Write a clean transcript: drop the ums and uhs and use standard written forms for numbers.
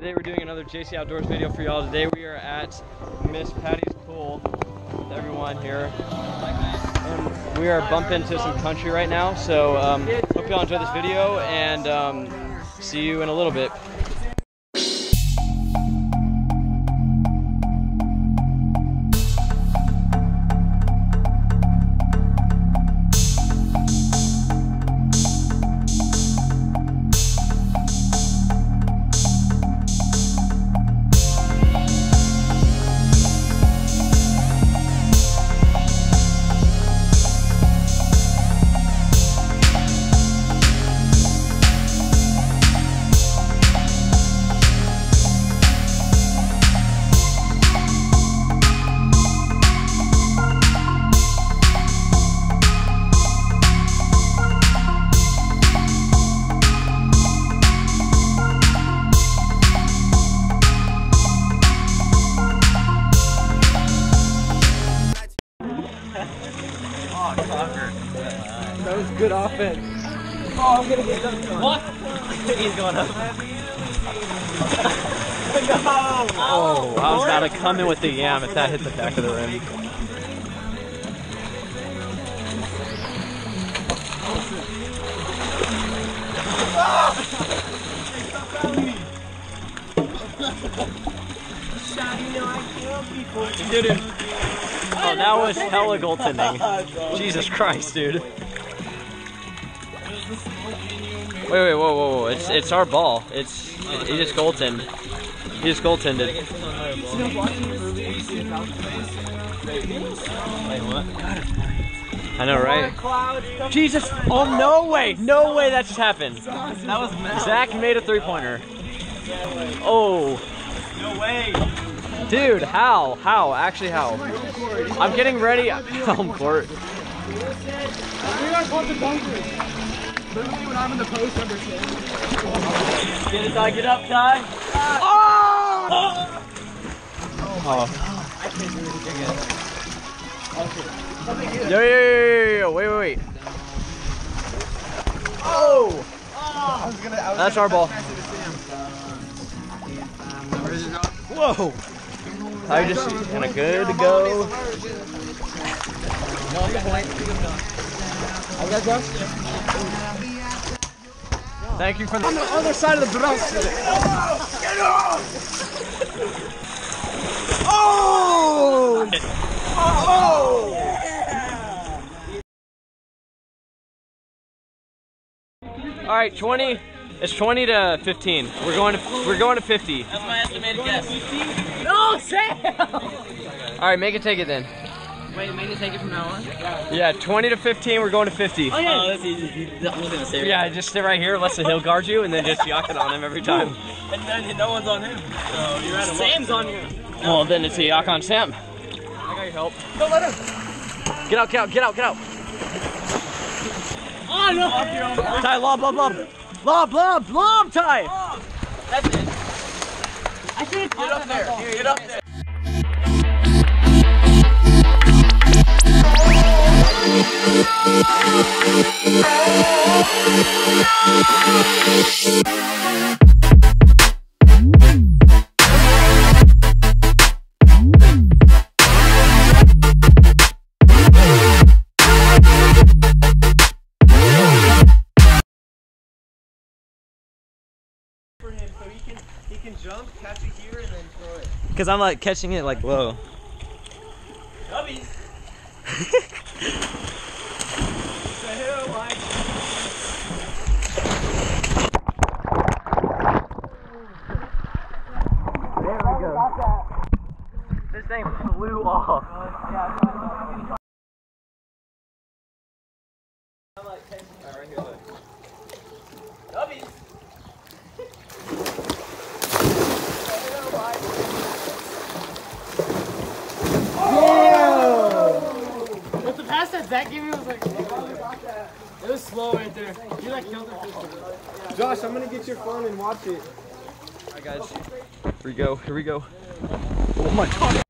Today we're doing another JC Outdoors video for y'all. Today we are at Miss Patty's pool with everyone here. And we are bumping into some country right now, so hope y'all enjoy this video and see you in a little bit. That was good offense. Oh, I'm gonna get done. What? He's going up. No! Oh, I was about to come in with the yam if that hit the back of the rim. Dude. Oh, that was hella goaltending. Jesus Christ, dude. Wait, whoa. It's our ball. He just goaltended. He just goaltended. Wait, what? I know, right? Jesus! Oh, no way! No way that just happened. That was mad. Zach made a three-pointer. Oh. No way. Dude, how? How? Actually, how? I'm getting ready. Home court. We got caught the dunker. Literally when I'm in the post number 10. Get it, Ty. Get up, Ty. Oh! I can't do it again. Yo. Wait. Oh! That's our ball. Whoa! I just kind of good to go. Thank you for the on the other side of the brass. Get off! Oh! Oh! All right, 20. It's 20 to 15. We're going to 50. That's my estimated guess. No, Sam! All right, make it take it then. Wait, make it take it from now on? Yeah, 20 to 15. We're going to 50. Oh, yeah. Oh, that's easy. I was gonna say. Yeah, just sit right here. Let the hill guard you, and then just yacht it on him every time. And then no one's on him. So you're at Sam's on you. Well, then it's a yak on Sam. I got your help. Don't let him. Get out. Oh no! Ty, lob, Ty! Oh, that's it. I should get up there. Get up there. For him, so he can jump, catch it here, and then throw it. Because I'm like catching it like low. Gubbies. The hill, like. There we go. This thing flew off. I'm like catching it right here. Look. Gubbies. But the pass that Zach gave me was like, it was slow right there. You like killed it. Josh, I'm gonna get your phone and watch it. Alright guys, here we go. Oh my god.